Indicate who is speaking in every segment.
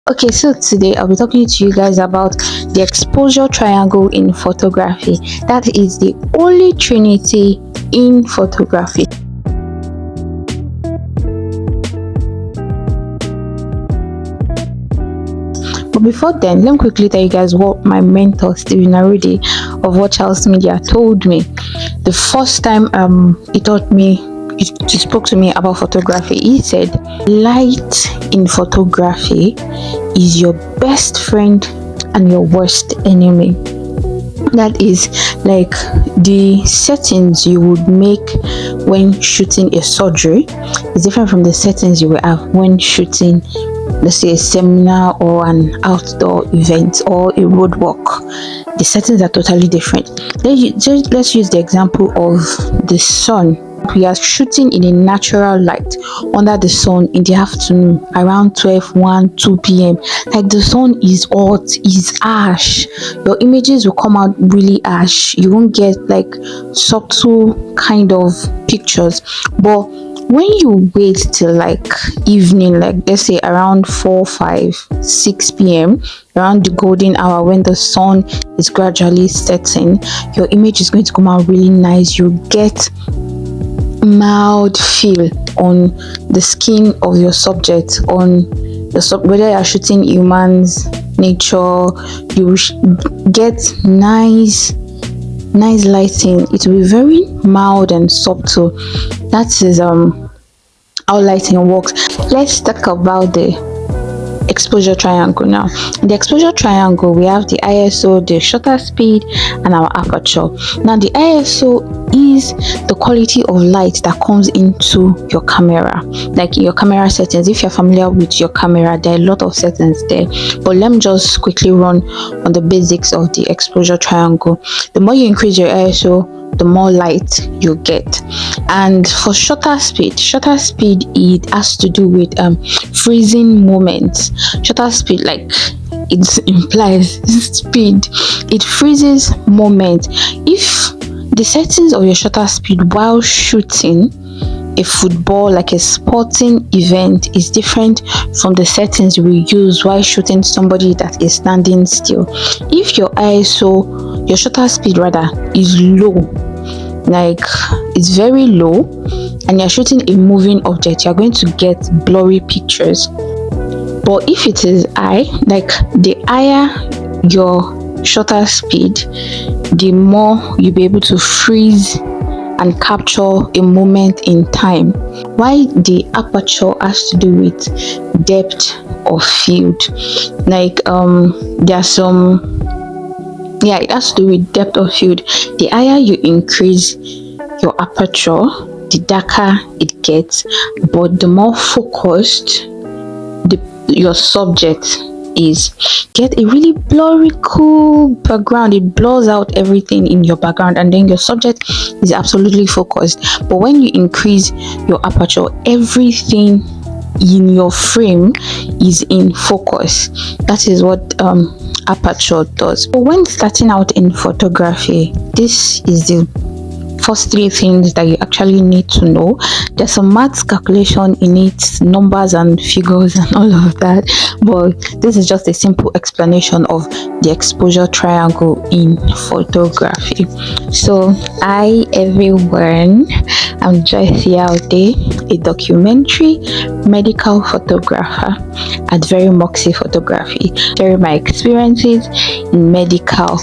Speaker 1: Okay, so today I'll be talking to you guys about the exposure triangle in photography. That is the only trinity in photography. But before then, let me quickly tell you guys what my mentor Stephen Arudi of Watch House Media told me the first time he taught me, he spoke to me about photography. He said light in photography is your best friend and your worst enemy. That is like the settings you would make when shooting a surgery is different from the settings you will have when shooting, let's say, a seminar or an outdoor event or a road walk. The settings are totally different. Let's use the example of the sun. We are shooting in a natural light under the sun in the afternoon around 12, 1, 2 p.m. Like the sun is hot, is ash. Your images will come out really ash. You won't get like subtle kind of pictures. But when you wait till like evening, like let's say around 4, 5, 6 p.m., around the golden hour when the sun is gradually setting, your image is going to come out really nice. You get mild feel on the skin of your subject, on the whether you're shooting humans, nature, you get nice lighting. It will be very mild and subtle. That is how lighting works. Let's talk about the exposure triangle now. In the exposure triangle, we have the ISO, the shutter speed, and our aperture. Now the ISO is the quality of light that comes into your camera, like your camera settings. If you're familiar with your camera, there are a lot of settings there, but let me just quickly run on the basics of the exposure triangle. The more you increase your ISO, the more light you get. And for shutter speed, it has to do with freezing moments. Shutter speed, like it implies speed, it freezes moment. If the settings of your shutter speed while shooting a football, like a sporting event, is different from the settings we use while shooting somebody that is standing still. If your ISO, your shutter speed rather, is low, like it's very low, and you're shooting a moving object, you're going to get blurry pictures. But if it is high, like the higher your shutter speed, the more you'll be able to freeze and capture a moment in time. Why the aperture has to do with depth of field. Like there are some, yeah, it has to do with depth of field. The higher you increase your aperture, the darker it gets, but the more focused your subject is. Get a really blurry, cool background. It blurs out everything in your background, and then your subject is absolutely focused. But when you increase your aperture, everything in your frame is in focus. That is what aperture does. But when starting out in photography, this is the first 3 things that you actually need to know. There's some maths calculation in it, numbers and figures and all of that, but this is just a simple explanation of the exposure triangle in photography. So hi everyone, I'm Joyce Yaude, a documentary medical photographer at Very Moxie Photography, sharing my experiences in medical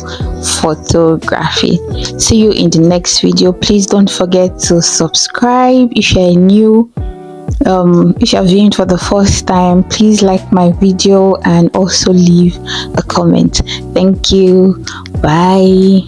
Speaker 1: photography. See you in the next video. Please don't forget to subscribe if you're new. If you're viewing for the first time, please like my video and also leave a comment. Thank you. Bye.